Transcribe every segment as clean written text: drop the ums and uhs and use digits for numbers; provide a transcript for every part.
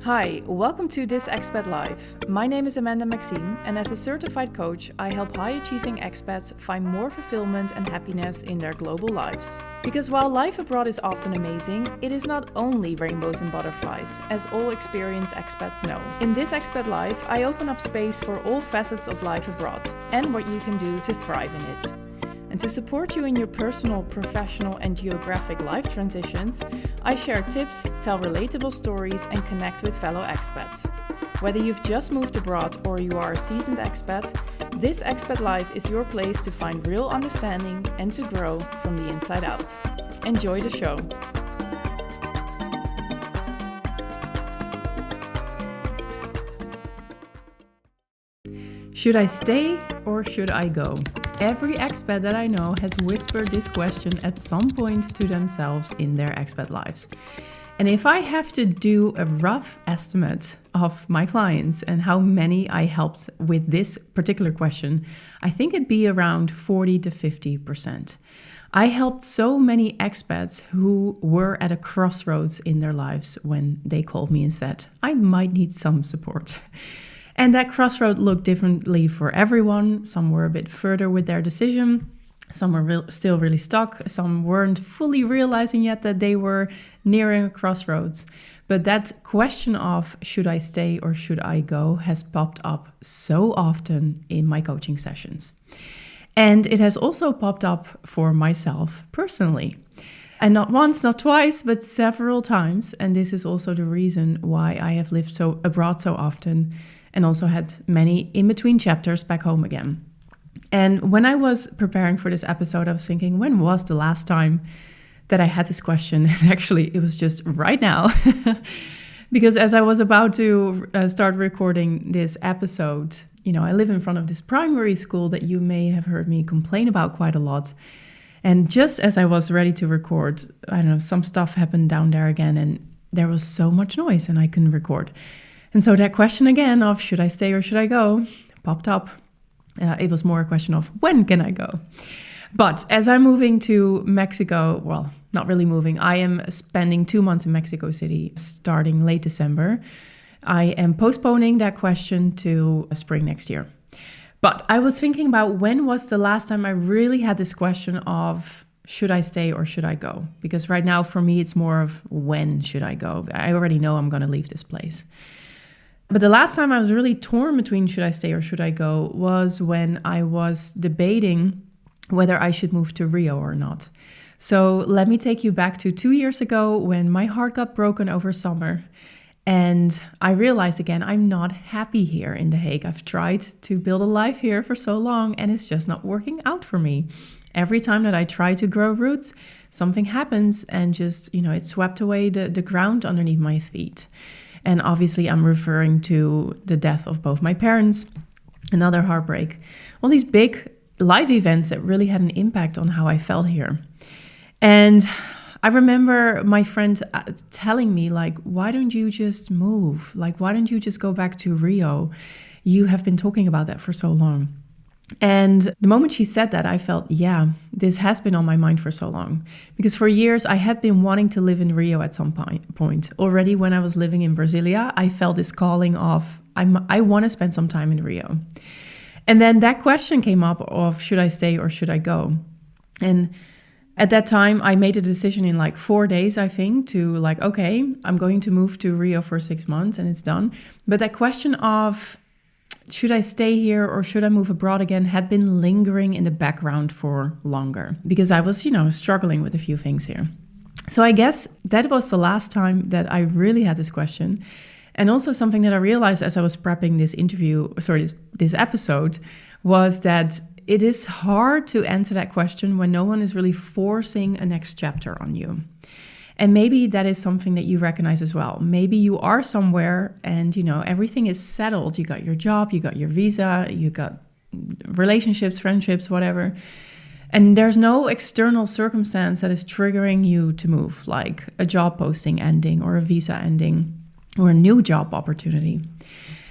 Hi, welcome to This Expat Life. My name is Amanda Maxime, and as a certified coach, I help high-achieving expats find more fulfillment and happiness in their global lives. Because while life abroad is often amazing, it is not only rainbows and butterflies, as all experienced expats know. In This Expat Life, I open up space for all facets of life abroad and what you can do to thrive in it. And to support you in your personal, professional, and geographic life transitions, I share tips, tell relatable stories, and connect with fellow expats. Whether you've just moved abroad or you are a seasoned expat, This Expat Life is your place to find real understanding and to grow from the inside out. Enjoy the show. Should I stay or should I go? Every expat that I know has whispered this question at some point to themselves in their expat lives. And if I have to do a rough estimate of my clients and how many I helped with this particular question, I think it'd be around 40 to 50%. I helped so many expats who were at a crossroads in their lives when they called me and said, I might need some support. And that crossroad looked differently for everyone. Some were a bit further with their decision. Some were still really stuck. Some weren't fully realizing yet that they were nearing a crossroads. But that question of should I stay or should I go has popped up so often in my coaching sessions. And it has also popped up for myself personally. And not once, not twice, but several times. And this is also the reason why I have lived abroad so often and also had many in-between chapters back home again. And when I was preparing for this episode, I was thinking, when was the last time that I had this question? And actually, it was just right now. Because as I was about to start recording this episode, I live in front of this primary school that you may have heard me complain about quite a lot. And just as I was ready to record, some stuff happened down there again, and there was so much noise and I couldn't record. And so that question again of should I stay or should I go popped up. It was more a question of when can I go? But as I'm moving to Mexico, well, not really moving, I am spending 2 months in Mexico City starting late December. I am postponing that question to spring next year. But I was thinking about when was the last time I really had this question of should I stay or should I go? Because right now for me, it's more of when should I go? I already know I'm going to leave this place. But the last time I was really torn between should I stay or should I go was when I was debating whether I should move to Rio or not. So let me take you back to 2 years ago when my heart got broken over summer. And I realized again, I'm not happy here in The Hague. I've tried to build a life here for so long and it's just not working out for me. Every time that I try to grow roots, something happens and just, it swept away the ground underneath my feet. And obviously I'm referring to the death of both my parents, another heartbreak, all these big life events that really had an impact on how I felt here. And I remember my friend telling me, why don't you just move? Why don't you just go back to Rio? You have been talking about that for so long. And the moment she said that, I felt, yeah, this has been on my mind for so long. Because for years, I had been wanting to live in Rio at some point. Already when I was living in Brasilia, I felt this calling of, I want to spend some time in Rio. And then that question came up of, should I stay or should I go? And at that time, I made a decision in 4 days, I think, to okay, I'm going to move to Rio for 6 months and it's done. But that question of, should I stay here or should I move abroad again had been lingering in the background for longer because I was, struggling with a few things here. So I guess that was the last time that I really had this question. And also something that I realized as I was prepping this episode was that it is hard to answer that question when no one is really forcing a next chapter on you. And maybe that is something that you recognize as well. Maybe you are somewhere and, everything is settled. You got your job, you got your visa, you got relationships, friendships, whatever. And there's no external circumstance that is triggering you to move, like a job posting ending or a visa ending or a new job opportunity.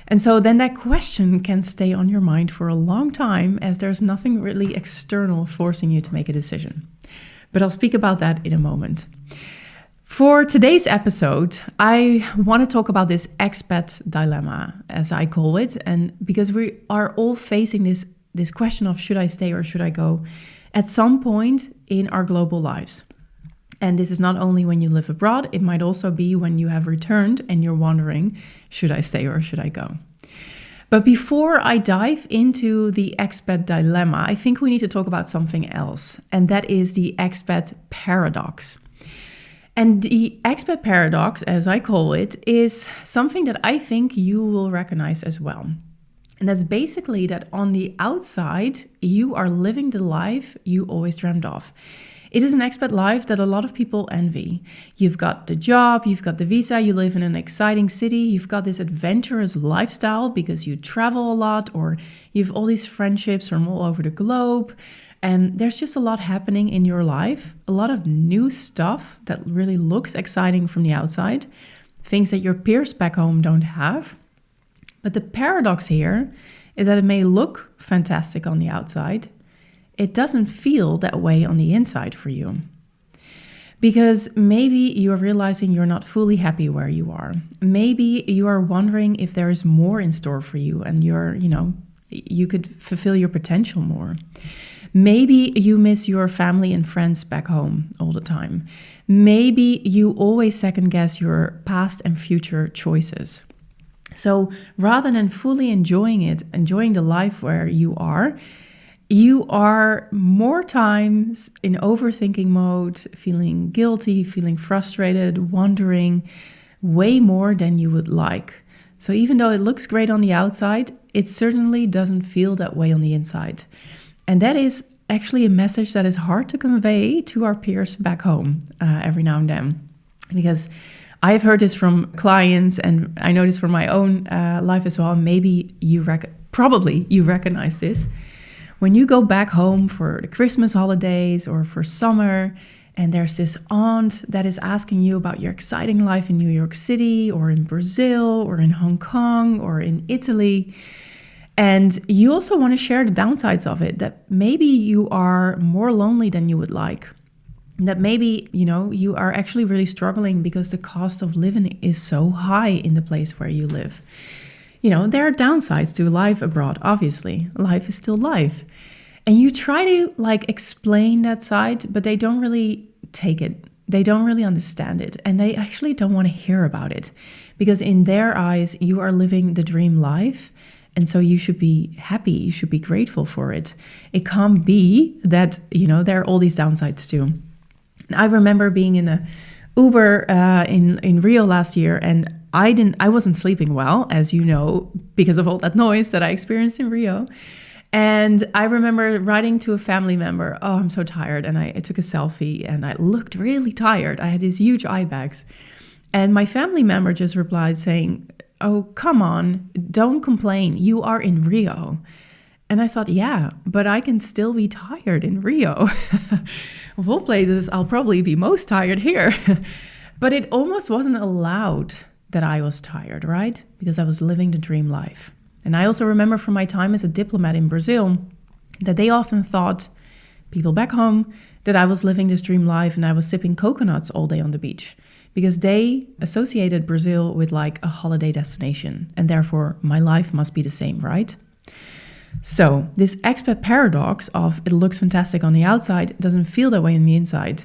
And so then that question can stay on your mind for a long time as there's nothing really external forcing you to make a decision. But I'll speak about that in a moment. For today's episode, I want to talk about this expat dilemma, as I call it, and because we are all facing this question of should I stay or should I go at some point in our global lives. And this is not only when you live abroad, it might also be when you have returned and you're wondering, should I stay or should I go? But before I dive into the expat dilemma, I think we need to talk about something else, and that is the expat paradox. And the expat paradox, as I call it, is something that I think you will recognize as well. And that's basically that on the outside, you are living the life you always dreamed of. It is an expat life that a lot of people envy. You've got the job, you've got the visa, you live in an exciting city, you've got this adventurous lifestyle because you travel a lot, or you've all these friendships from all over the globe. And there's just a lot happening in your life, a lot of new stuff that really looks exciting from the outside, things that your peers back home don't have. But the paradox here is that it may look fantastic on the outside. It doesn't feel that way on the inside for you. Because maybe you're realizing you're not fully happy where you are. Maybe you are wondering if there is more in store for you and you could fulfill your potential more. Maybe you miss your family and friends back home all the time. Maybe you always second guess your past and future choices. So rather than fully enjoying the life where you are more times in overthinking mode, feeling guilty, feeling frustrated, wondering way more than you would like. So even though it looks great on the outside, it certainly doesn't feel that way on the inside. And that is actually a message that is hard to convey to our peers back home every now and then. Because I've heard this from clients, and I know this from my own life as well. Maybe you recognize this. When you go back home for the Christmas holidays or for summer, and there's this aunt that is asking you about your exciting life in New York City or in Brazil or in Hong Kong or in Italy, and you also want to share the downsides of it, that maybe you are more lonely than you would like, that maybe, you are actually really struggling because the cost of living is so high in the place where you live. There are downsides to life abroad, obviously. Life is still life. And you try to explain that side, but they don't really take it. They don't really understand it. And they actually don't want to hear about it. Because in their eyes, you are living the dream life. And so you should be happy. You should be grateful for it. It can't be that, there are all these downsides too. And I remember being in a Uber in Rio last year, and I wasn't sleeping well, as you know, because of all that noise that I experienced in Rio. And I remember writing to a family member, "Oh, I'm so tired." And I took a selfie and I looked really tired. I had these huge eye bags. And my family member just replied saying, "Oh, come on, don't complain. You are in Rio." And I thought, yeah, but I can still be tired in Rio. Of all places, I'll probably be most tired here. But it almost wasn't allowed that I was tired, right? Because I was living the dream life. And I also remember from my time as a diplomat in Brazil that they often thought, people back home, that I was living this dream life and I was sipping coconuts all day on the beach. Because they associated Brazil with a holiday destination. And therefore, my life must be the same, right? So this expat paradox of it looks fantastic on the outside, doesn't feel that way on the inside,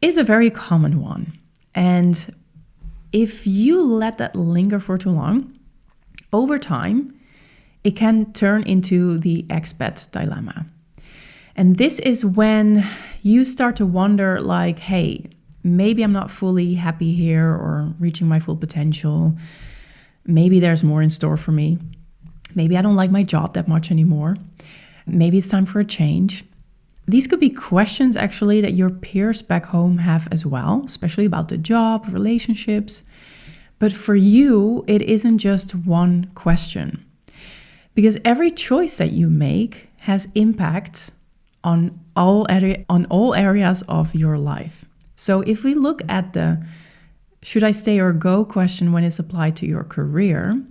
is a very common one. And if you let that linger for too long, over time, it can turn into the expat dilemma. And this is when you start to wonder hey, maybe I'm not fully happy here or reaching my full potential. Maybe there's more in store for me. Maybe I don't like my job that much anymore. Maybe it's time for a change. These could be questions actually that your peers back home have as well, especially about the job, relationships. But for you, it isn't just one question. Because every choice that you make has impact on all areas of your life. So if we look at the should I stay or go question when it's applied to your career,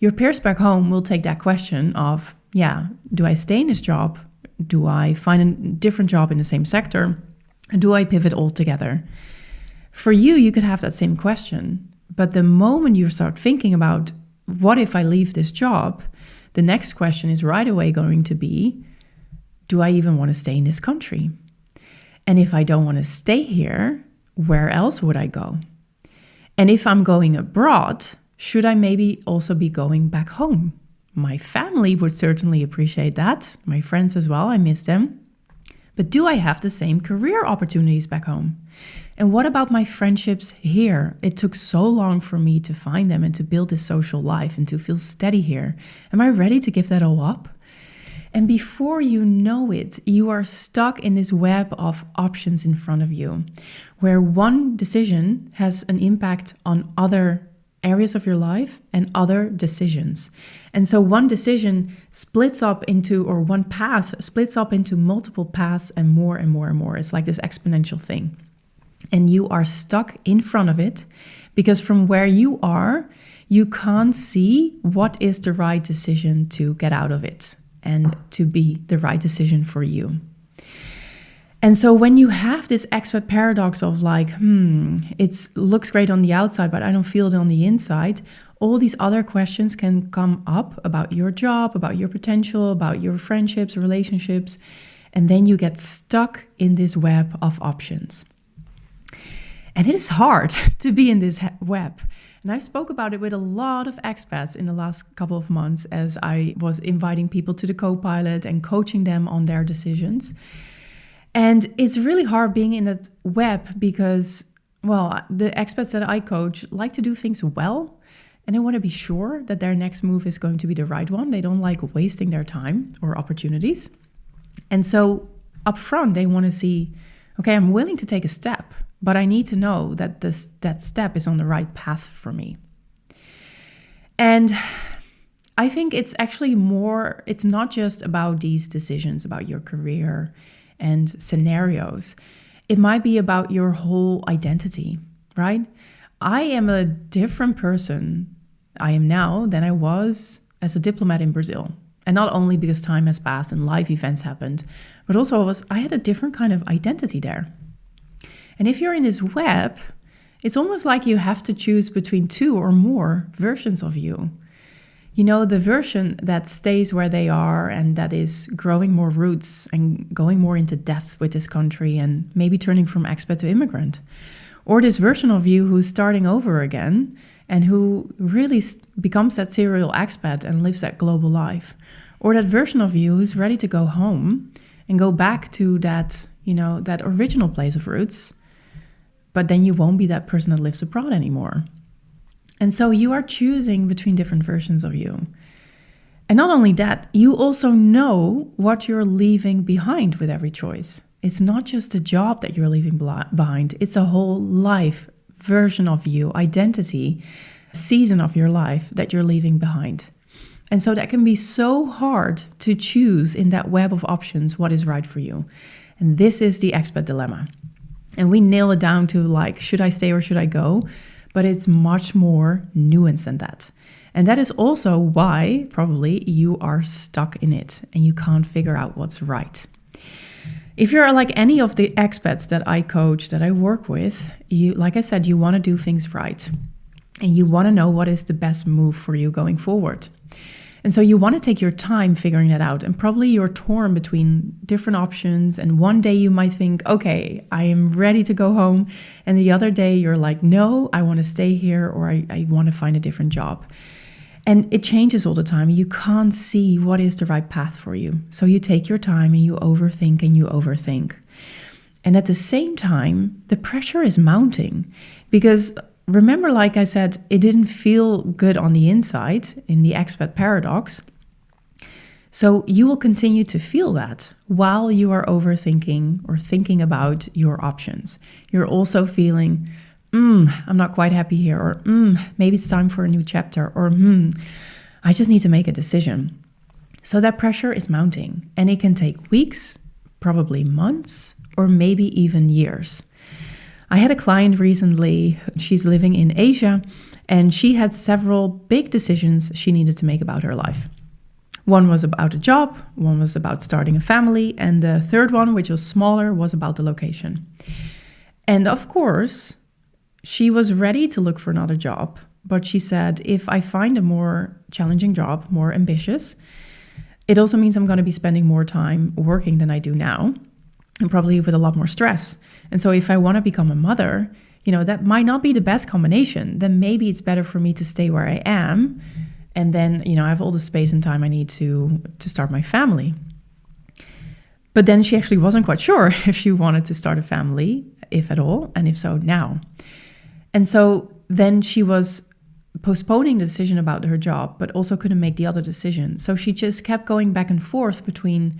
your peers back home will take that question of, do I stay in this job? Do I find a different job in the same sector? Do I pivot altogether? For you, you could have that same question. But the moment you start thinking about, what if I leave this job? The next question is right away going to be, do I even want to stay in this country? And if I don't want to stay here, where else would I go? And if I'm going abroad, should I maybe also be going back home? My family would certainly appreciate that. My friends as well, I miss them. But do I have the same career opportunities back home? And what about my friendships here? It took so long for me to find them and to build this social life and to feel steady here. Am I ready to give that all up? And before you know it, you are stuck in this web of options in front of you, where one decision has an impact on other areas of your life and other decisions. And so one decision splits up into, or one path splits up into multiple paths and more and more and more. It's like this exponential thing. And you are stuck in front of it because from where you are, you can't see what is the right decision to get out of it and to be the right decision for you. And so when you have this expat paradox of like, it looks great on the outside, but I don't feel it on the inside, all these other questions can come up about your job, about your potential, about your friendships, relationships, and then you get stuck in this web of options. And it is hard to be in this web. And I spoke about it with a lot of expats in the last couple of months as I was inviting people to the co-pilot and coaching them on their decisions. And it's really hard being in that web because, well, the expats that I coach like to do things well, and they want to be sure that their next move is going to be the right one. They don't like wasting their time or opportunities. And so up front, they want to see, okay, I'm willing to take a step, but I need to know that that step is on the right path for me. And I think it's actually more, it's not just about these decisions about your career and scenarios. It might be about your whole identity, right? I am a different person I am now than I was as a diplomat in Brazil. And not only because time has passed and life events happened, but also I had a different kind of identity there. And if you're in this web, it's almost like you have to choose between two or more versions of you. You know, the version that stays where they are and that is growing more roots and going more into depth with this country and maybe turning from expat to immigrant. Or this version of you who's starting over again and who really becomes that serial expat and lives that global life. Or that version of you who's ready to go home and go back to that, you know, that original place of roots. But then you won't be that person that lives abroad anymore. And so you are choosing between different versions of you. And not only that, you also know what you're leaving behind with every choice. It's not just a job that you're leaving behind. It's a whole life version of you, identity, season of your life that you're leaving behind. And so that can be so hard to choose in that web of options what is right for you. And this is the expat dilemma. And we nail it down to like, should I stay or should I go? But it's much more nuanced than that. And that is also why probably you are stuck in it and you can't figure out what's right. If you're like any of the expats that I coach, that I work with, you, like I said, you want to do things right. And you want to know what is the best move for you going forward. And so you want to take your time figuring that out. And probably you're torn between different options. And one day you might think, okay, I am ready to go home. And the other day you're like, no, I want to stay here, or I want to find a different job. And it changes all the time. You can't see what is the right path for you. So you take your time and you overthink and you overthink. And at the same time, the pressure is mounting because remember, like I said, it didn't feel good on the inside in the expat paradox. So you will continue to feel that while you are overthinking or thinking about your options. You're also feeling, I'm not quite happy here, or maybe it's time for a new chapter, or I just need to make a decision. So that pressure is mounting, and it can take weeks, probably months, or maybe even years. I had a client recently, she's living in Asia, and she had several big decisions she needed to make about her life. One was about a job, one was about starting a family, and the third one, which was smaller, was about the location. And of course, she was ready to look for another job, but she said, if I find a more challenging job, more ambitious, it also means I'm going to be spending more time working than I do now, and probably with a lot more stress. And so if I want to become a mother, that might not be the best combination. Then maybe it's better for me to stay where I am. And then, I have all the space and time I need to start my family. But then she actually wasn't quite sure if she wanted to start a family, if at all, and if so, now. And so then she was postponing the decision about her job, but also couldn't make the other decision. So she just kept going back and forth between,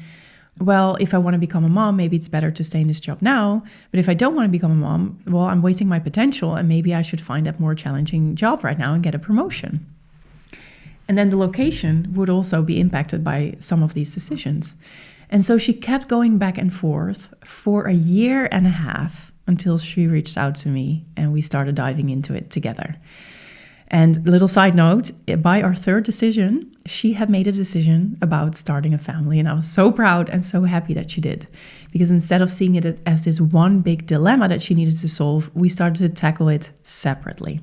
well, if I want to become a mom, maybe it's better to stay in this job now. But if I don't want to become a mom, well, I'm wasting my potential, and maybe I should find a more challenging job right now and get a promotion. And then the location would also be impacted by some of these decisions. And so she kept going back and forth for a year and a half until she reached out to me and we started diving into it together. And little side note, by our third decision, she had made a decision about starting a family. And I was so proud and so happy that she did. Because instead of seeing it as this one big dilemma that she needed to solve, we started to tackle it separately.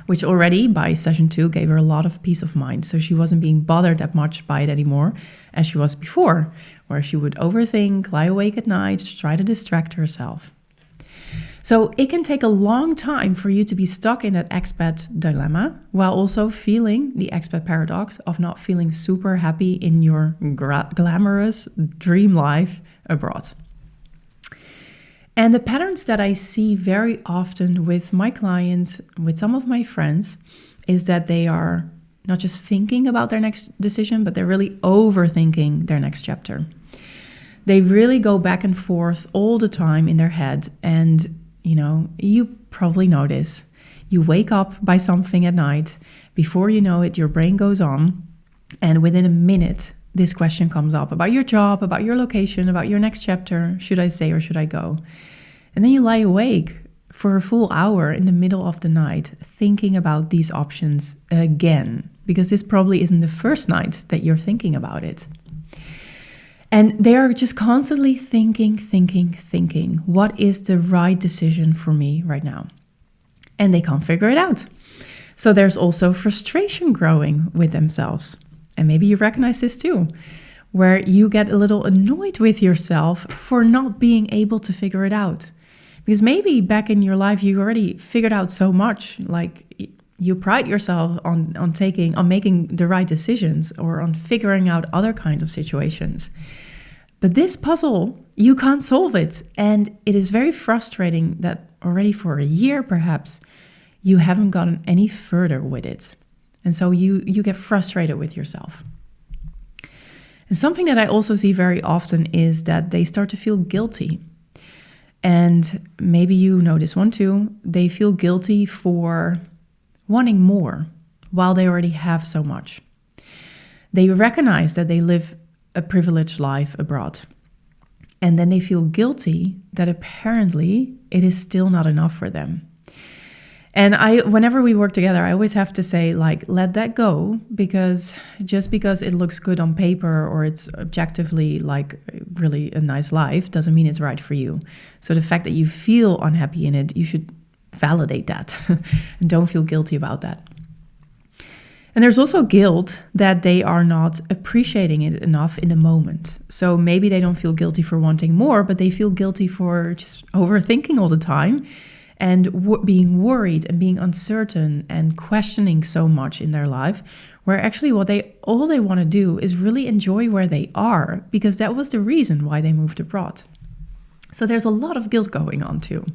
Which already by session 2 gave her a lot of peace of mind. So she wasn't being bothered that much by it anymore as she was before, where she would overthink, lie awake at night, try to distract herself. So it can take a long time for you to be stuck in that expat dilemma while also feeling the expat paradox of not feeling super happy in your glamorous dream life abroad. And the patterns that I see very often with my clients, with some of my friends, is that they are not just thinking about their next decision, but they're really overthinking their next chapter. They really go back and forth all the time in their head. And, you probably notice you wake up by something at night. Before you know it, your brain goes on. And within a minute, this question comes up about your job, about your location, about your next chapter. Should I stay or should I go? And then you lie awake for a full hour in the middle of the night thinking about these options again, because this probably isn't the first night that you're thinking about it. And they are just constantly thinking, what is the right decision for me right now? And they can't figure it out. So there's also frustration growing with themselves. And maybe you recognize this too, where you get a little annoyed with yourself for not being able to figure it out. Because maybe back in your life, you already figured out so much, like you pride yourself on making the right decisions or on figuring out other kinds of situations. But this puzzle, you can't solve it. And it is very frustrating that already for a year, perhaps, you haven't gotten any further with it. And so you get frustrated with yourself. And something that I also see very often is that they start to feel guilty. And maybe you know this one too. They feel guilty for wanting more while they already have so much. They recognize that they live a privileged life abroad. And then they feel guilty that apparently it is still not enough for them. And whenever we work together, I always have to say, let that go, because just because it looks good on paper or it's objectively really a nice life doesn't mean it's right for you. So the fact that you feel unhappy in it, you should validate that and don't feel guilty about that. And there's also guilt that they are not appreciating it enough in the moment. So maybe they don't feel guilty for wanting more, but they feel guilty for just overthinking all the time and being worried and being uncertain and questioning so much in their life, where actually all they want to do is really enjoy where they are, because that was the reason why they moved abroad. So there's a lot of guilt going on too.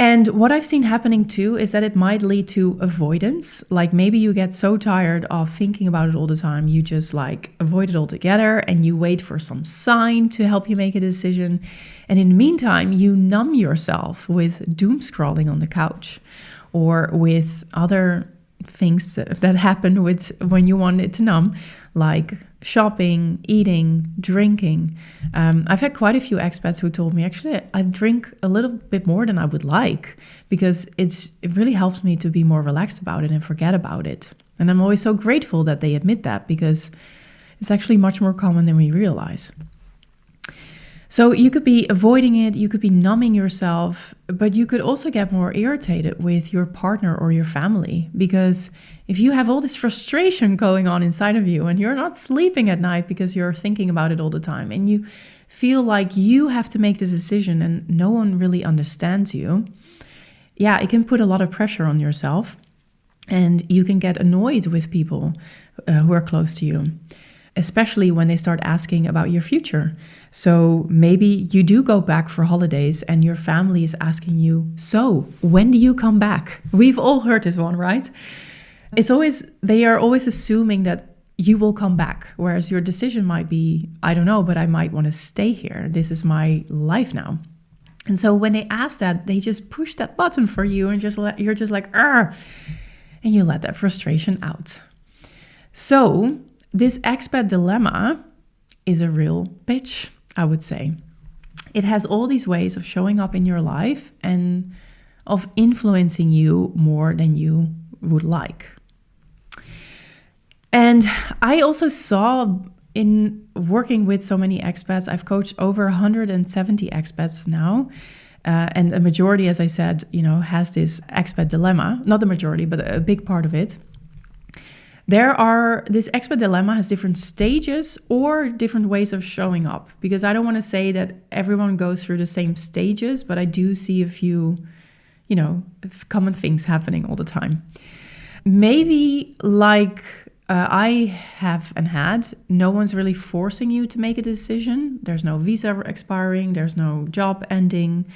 And what I've seen happening too is that it might lead to avoidance. Like maybe you get so tired of thinking about it all the time, you just avoid it altogether and you wait for some sign to help you make a decision. And in the meantime, you numb yourself with doom scrolling on the couch or with other things that happen when you want it to numb, like shopping, eating, drinking. I've had quite a few expats who told me, actually, I drink a little bit more than I would like because it really helps me to be more relaxed about it and forget about it. And I'm always so grateful that they admit that, because it's actually much more common than we realize. So you could be avoiding it, you could be numbing yourself, but you could also get more irritated with your partner or your family, because if you have all this frustration going on inside of you and you're not sleeping at night because you're thinking about it all the time and you feel like you have to make the decision and no one really understands you, yeah, it can put a lot of pressure on yourself and you can get annoyed with people who are close to you, especially when they start asking about your future. So maybe you do go back for holidays and your family is asking you, so when do you come back? We've all heard this one, right? They are always assuming that you will come back, whereas your decision might be, I don't know, but I might want to stay here. This is my life now. And so when they ask that, they just push that button for you and you're just like, and you let that frustration out. So this expat dilemma is a real bitch, I would say. It has all these ways of showing up in your life and of influencing you more than you would like. And I also saw in working with so many expats, I've coached over 170 expats now. And a majority, as I said, has this expat dilemma. Not the majority, but a big part of it. This expat dilemma has different stages or different ways of showing up, because I don't want to say that everyone goes through the same stages, but I do see a few, common things happening all the time. Maybe like I have and had, no one's really forcing you to make a decision. There's no visa expiring, there's no job ending,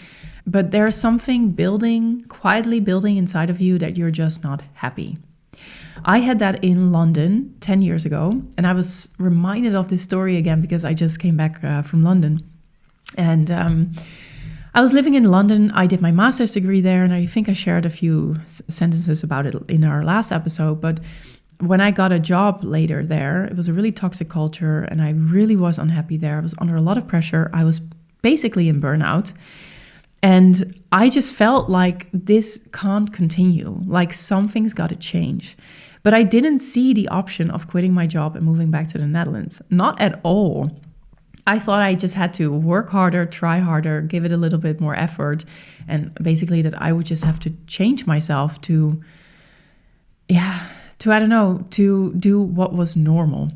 but there's something quietly building inside of you that you're just not happy. I had that in London 10 years ago, and I was reminded of this story again because I just came back from London. And I was living in London. I did my master's degree there, and I think I shared a few sentences about it in our last episode. But when I got a job later there, it was a really toxic culture, and I really was unhappy there. I was under a lot of pressure. I was basically in burnout. And I just felt like this can't continue, like something's got to change. But I didn't see the option of quitting my job and moving back to the Netherlands. Not at all. I thought I just had to work harder, try harder, give it a little bit more effort. And basically that I would just have to change myself to do what was normal.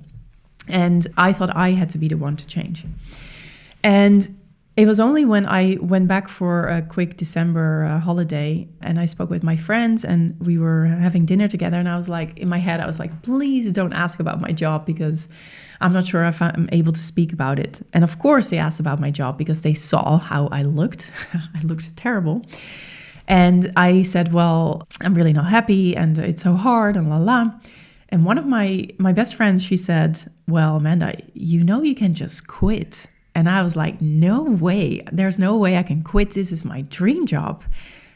And I thought I had to be the one to change. And it was only when I went back for a quick December holiday and I spoke with my friends and we were having dinner together, and I was like, in my head, I was like, please don't ask about my job because I'm not sure if I'm able to speak about it. And of course they asked about my job because they saw how I looked. I looked terrible. And I said, well, I'm really not happy and it's so hard and la la. And one of my best friends, she said, well, Amanda, you can just quit. And I was like, no way. There's no way I can quit. This is my dream job.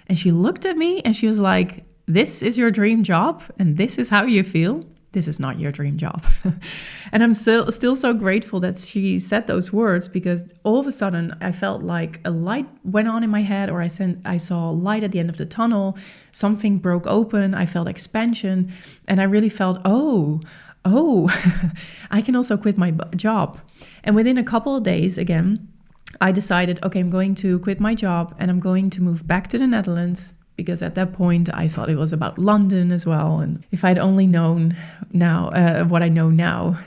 And she looked at me and she was like, this is your dream job and this is how you feel? This is not your dream job. And I'm still so grateful that she said those words, because all of a sudden I felt like a light went on in my head, or I saw light at the end of the tunnel. Something broke open. I felt expansion. And I really felt, oh, I can also quit my job. And within a couple of days, again, I decided, okay, I'm going to quit my job and I'm going to move back to the Netherlands, because at that point I thought it was about London as well. And if I'd only known now what I know now,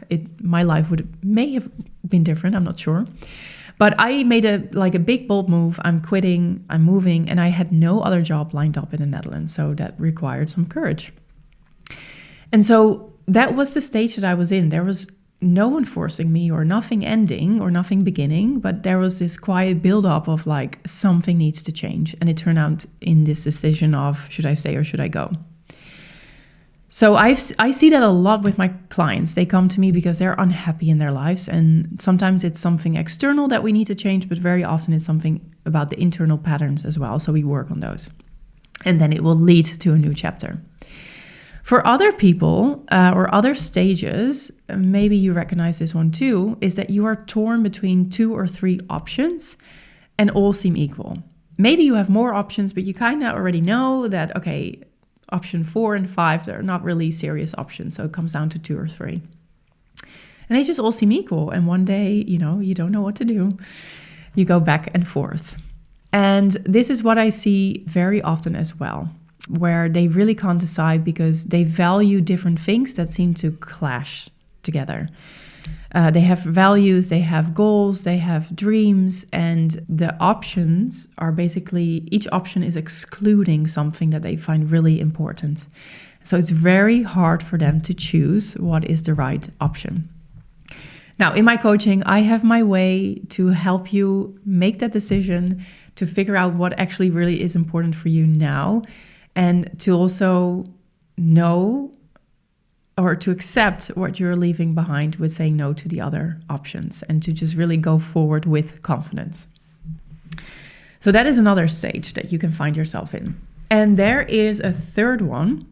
my life may have been different. I'm not sure. But I made a big bold move. I'm quitting, I'm moving, and I had no other job lined up in the Netherlands. So that required some courage. And so that was the stage that I was in. There was no one forcing me, or nothing ending or nothing beginning, but there was this quiet buildup of like something needs to change. And it turned out in this decision of should I stay or should I go? So I see that a lot with my clients. They come to me because they're unhappy in their lives. And sometimes it's something external that we need to change, but very often it's something about the internal patterns as well. So we work on those. And then it will lead to a new chapter. For other people or other stages, maybe you recognize this one too, is that you are torn between 2 or 3 options and all seem equal. Maybe you have more options, but you kind of already know that, okay, option 4 and 5, they're not really serious options. So it comes down to 2 or 3. And they just all seem equal. And one day, you don't know what to do. you go back and forth. And this is what I see very often as well, where they really can't decide because they value different things that seem to clash together. They have values, they have goals, they have dreams, and the options are basically, each option is excluding something that they find really important. So it's very hard for them to choose what is the right option. Now, in my coaching, I have my way to help you make that decision, to figure out what actually really is important for you now, and to also know or to accept what you're leaving behind with saying no to the other options and to just really go forward with confidence. So that is another stage that you can find yourself in. And there is a third one,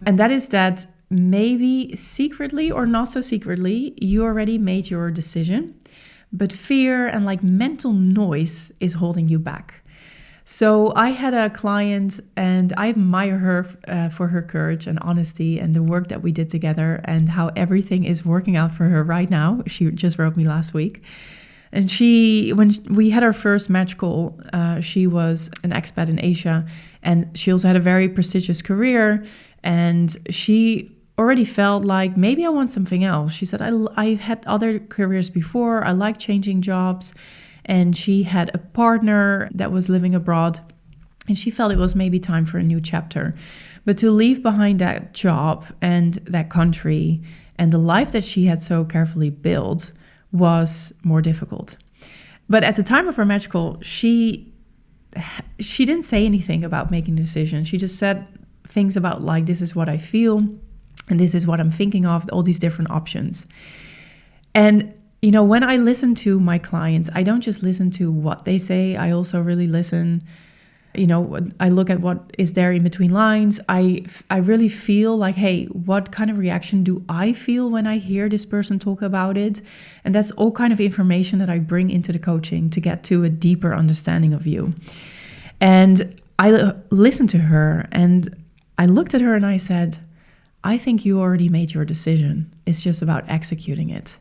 and that is that maybe secretly or not so secretly, you already made your decision, but fear and like mental noise is holding you back. So I had a client and I admire her for her courage and honesty and the work that we did together and how everything is working out for her right now. She just wrote me last week. And when we had our first match call, she was an expat in Asia and she also had a very prestigious career. And she already felt like maybe I want something else. She said, I had other careers before. I like changing jobs. And she had a partner that was living abroad, and she felt it was maybe time for a new chapter. But to leave behind that job and that country and the life that she had so carefully built was more difficult. But at the time of our match call, she didn't say anything about making a decision. She just said things about like, this is what I feel, and this is what I'm thinking of, all these different options. And you know, when I listen to my clients, I don't just listen to what they say. I also really listen, you know, I look at what is there in between lines. I really feel like, hey, what kind of reaction do I feel when I hear this person talk about it? And that's all kind of information that I bring into the coaching to get to a deeper understanding of you. And I listened to her and I looked at her and I said, I think you already made your decision. It's just about executing it.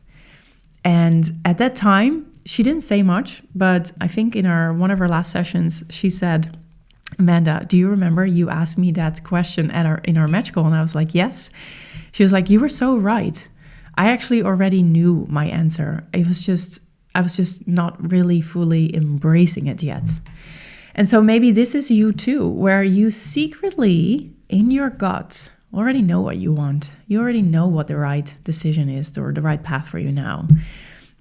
And at that time, she didn't say much, but I think in one of our last sessions, she said, Amanda, do you remember you asked me that question in our match call? And I was like, yes. She was like, you were so right. I actually already knew my answer. I was just not really fully embracing it yet. And so maybe this is you too, where you secretly in your gut already know what you want. You already know what the right decision is or the right path for you now.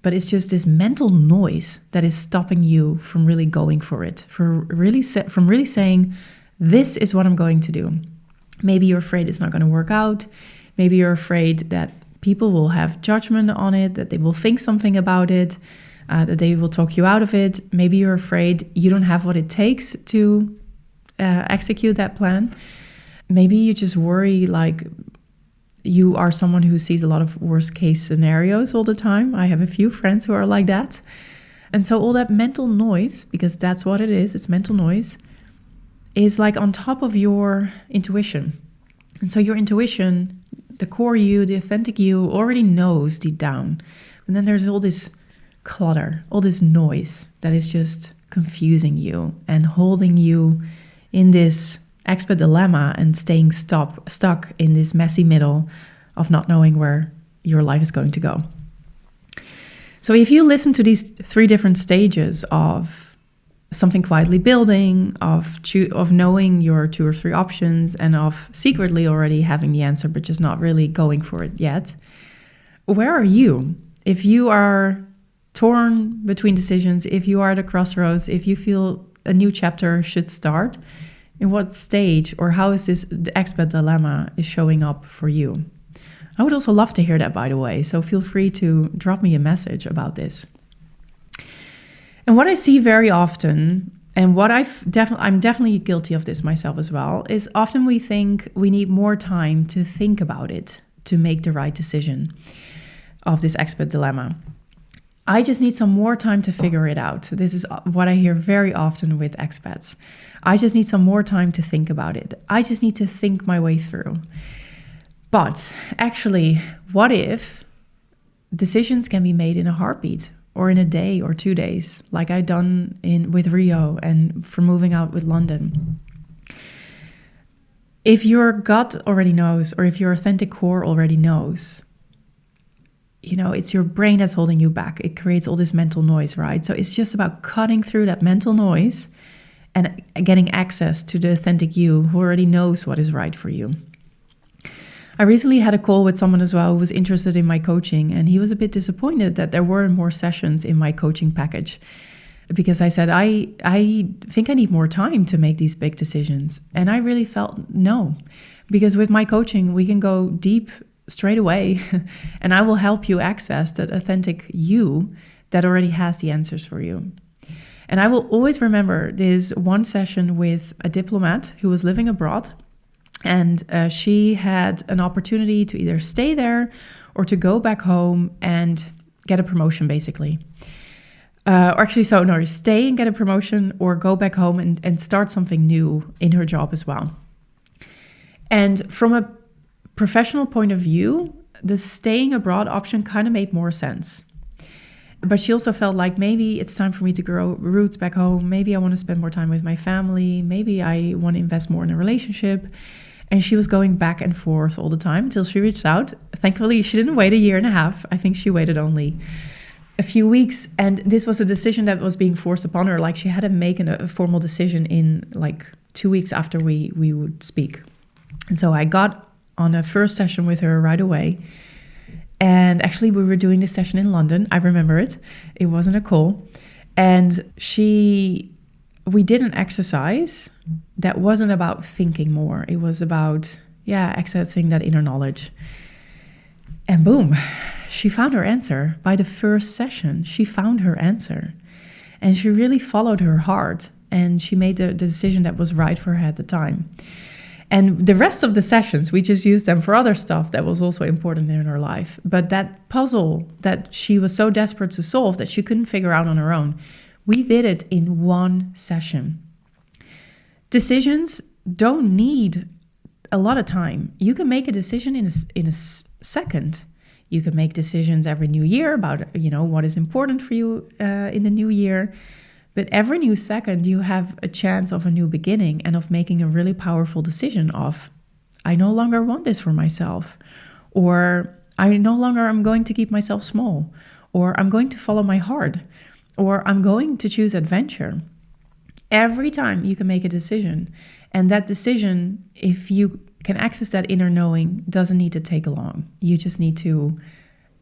But it's just this mental noise that is stopping you from really going for it, from really saying, this is what I'm going to do. Maybe you're afraid it's not going to work out. Maybe you're afraid that people will have judgment on it, that they will think something about it, that they will talk you out of it. Maybe you're afraid you don't have what it takes to execute that plan. Maybe you just worry like you are someone who sees a lot of worst case scenarios all the time. I have a few friends who are like that. And so all that mental noise, because that's what it is, it's mental noise, is like on top of your intuition. And so your intuition, the core you, the authentic you already knows deep down. And then there's all this clutter, all this noise that is just confusing you and holding you in this expat dilemma and staying stuck in this messy middle of not knowing where your life is going to go. So if you listen to these three different stages of something quietly building, of knowing your 2 or 3 options, and of secretly already having the answer but just not really going for it yet, where are you? If you are torn between decisions, if you are at a crossroads, if you feel a new chapter should start, in what stage or how is the expat dilemma is showing up for you? I would also love to hear that, by the way, so feel free to drop me a message about this. And what I see very often, and what I'm definitely guilty of this myself as well, is often we think we need more time to think about it to make the right decision of this expat dilemma. I just need some more time to figure it out. This is what I hear very often with expats. I just need some more time to think about it. I just need to think my way through. But actually, what if decisions can be made in a heartbeat? or in a day or 2 days, like I done with Rio and for moving out with London. If your gut already knows, or if your authentic core already knows, it's your brain that's holding you back. It creates all this mental noise, right? So it's just about cutting through that mental noise and getting access to the authentic you who already knows what is right for you. I recently had a call with someone as well who was interested in my coaching, and he was a bit disappointed that there weren't more sessions in my coaching package, because I said, I think I need more time to make these big decisions. And I really felt no, because with my coaching, we can go deep straight away and I will help you access that authentic you that already has the answers for you. And I will always remember this one session with a diplomat who was living abroad, and she had an opportunity to either stay there or to go back home and get a promotion, basically. Stay and get a promotion, or go back home and start something new in her job as well. And from a professional point of view, the staying abroad option kind of made more sense. But she also felt like maybe it's time for me to grow roots back home. Maybe I want to spend more time with my family. Maybe I want to invest more in a relationship. And she was going back and forth all the time until she reached out. Thankfully, she didn't wait 1.5 years. I think she waited only a few weeks. And this was a decision that was being forced upon her. Like, she had to make a formal decision in like 2 weeks after we would speak. And so I got on a first session with her right away. And actually, we were doing this session in London. I remember it. It wasn't a call. And we did an exercise that wasn't about thinking more. It was about, accessing that inner knowledge. And boom, she found her answer. By the first session, she found her answer. And she really followed her heart. And she made the decision that was right for her at the time. And the rest of the sessions, we just used them for other stuff that was also important in her life. But that puzzle that she was so desperate to solve that she couldn't figure out on her own, we did it in one session. Decisions don't need a lot of time. You can make a decision in a second. You can make decisions every new year about, what is important for you in the new year. But every new second, you have a chance of a new beginning and of making a really powerful decision of, I no longer want this for myself, or I no longer am going to keep myself small, or I'm going to follow my heart, or I'm going to choose adventure. Every time you can make a decision, and that decision, if you can access that inner knowing, doesn't need to take long. You just need to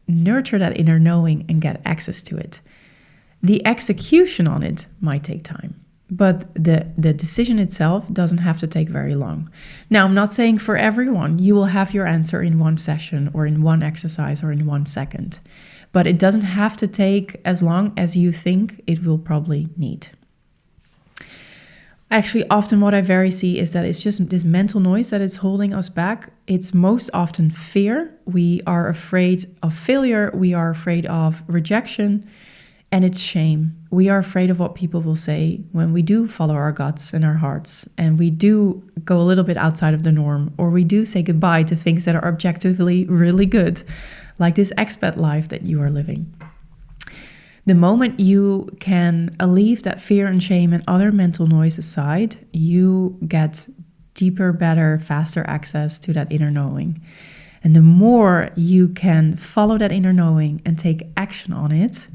nurture that inner knowing and get access to it. The execution on it might take time, but the decision itself doesn't have to take very long. Now, I'm not saying for everyone you will have your answer in one session or in one exercise or in 1 second, but it doesn't have to take as long as you think it will probably need. Actually, often what I very see is that it's just this mental noise that is holding us back. It's most often fear. We are afraid of failure. We are afraid of rejection. And it's shame. We are afraid of what people will say when we do follow our guts and our hearts, and we do go a little bit outside of the norm, or we do say goodbye to things that are objectively really good, like this expat life that you are living. The moment you can leave that fear and shame and other mental noise aside, you get deeper, better, faster access to that inner knowing. And the more you can follow that inner knowing and take action on it,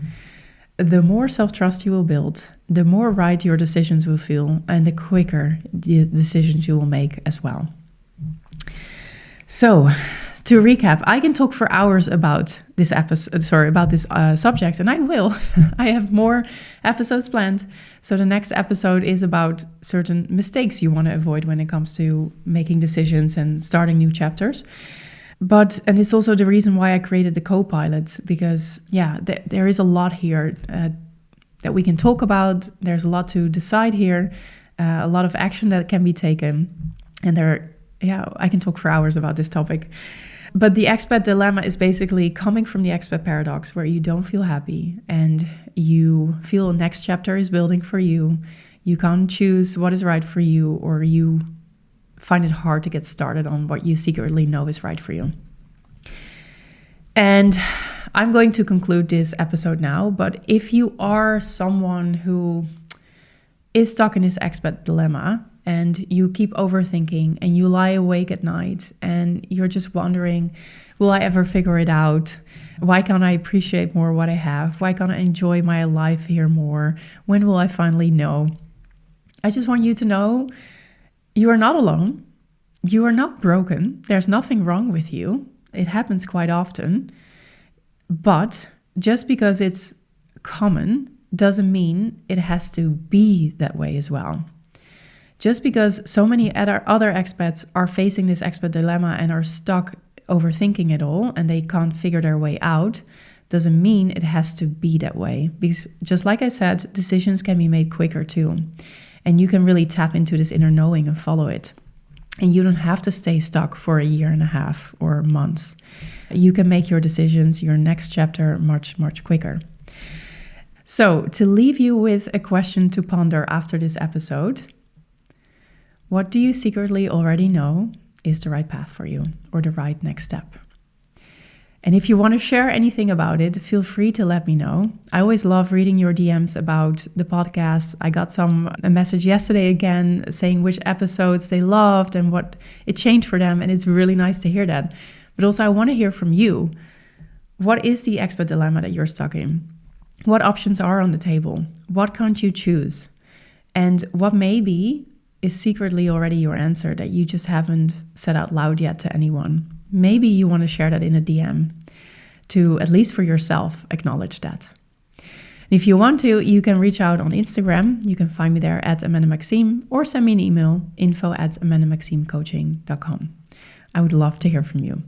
the more self-trust you will build, the more right your decisions will feel, and the quicker the decisions you will make as well. So, to recap, I can talk for hours about this subject, and I will. I have more episodes planned. So the next episode is about certain mistakes you want to avoid when it comes to making decisions and starting new chapters. And it's also the reason why I created the co-pilot, because there is a lot here that we can talk about. There's a lot to decide here, a lot of action that can be taken, and I can talk for hours about this topic. But the Expat Dilemma is basically coming from the Expat Paradox, where you don't feel happy and you feel the next chapter is building for you. You can't choose what is right for you, or you find it hard to get started on what you secretly know is right for you. And I'm going to conclude this episode now, but if you are someone who is stuck in this expat dilemma and you keep overthinking and you lie awake at night and you're just wondering, will I ever figure it out? Why can't I appreciate more what I have? Why can't I enjoy my life here more? When will I finally know? I just want you to know you are not alone. You are not broken. There's nothing wrong with you. It happens quite often. But just because it's common doesn't mean it has to be that way as well. Just because so many other expats are facing this expat dilemma and are stuck overthinking it all and they can't figure their way out, doesn't mean it has to be that way. Because just like I said, decisions can be made quicker too. And you can really tap into this inner knowing and follow it. And you don't have to stay stuck for a year and a half or months. You can make your decisions, your next chapter, much, much quicker. So, to leave you with a question to ponder after this episode, what do you secretly already know is the right path for you or the right next step? And if you want to share anything about it, feel free to let me know. I always love reading your DMs about the podcast. I got a message yesterday again saying which episodes they loved and what it changed for them. And it's really nice to hear that. But also I want to hear from you. What is the expat dilemma that you're stuck in? What options are on the table? What can't you choose? And what maybe is secretly already your answer that you just haven't said out loud yet to anyone? Maybe you want to share that in a DM to, at least for yourself, acknowledge that. If you want to, you can reach out on Instagram. You can find me there at AmandaMaxime or send me an email, info@amandamaximecoaching.com. I would love to hear from you.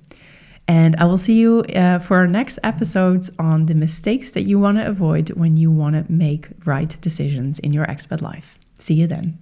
And I will see you for our next episodes on the mistakes that you want to avoid when you want to make right decisions in your expat life. See you then.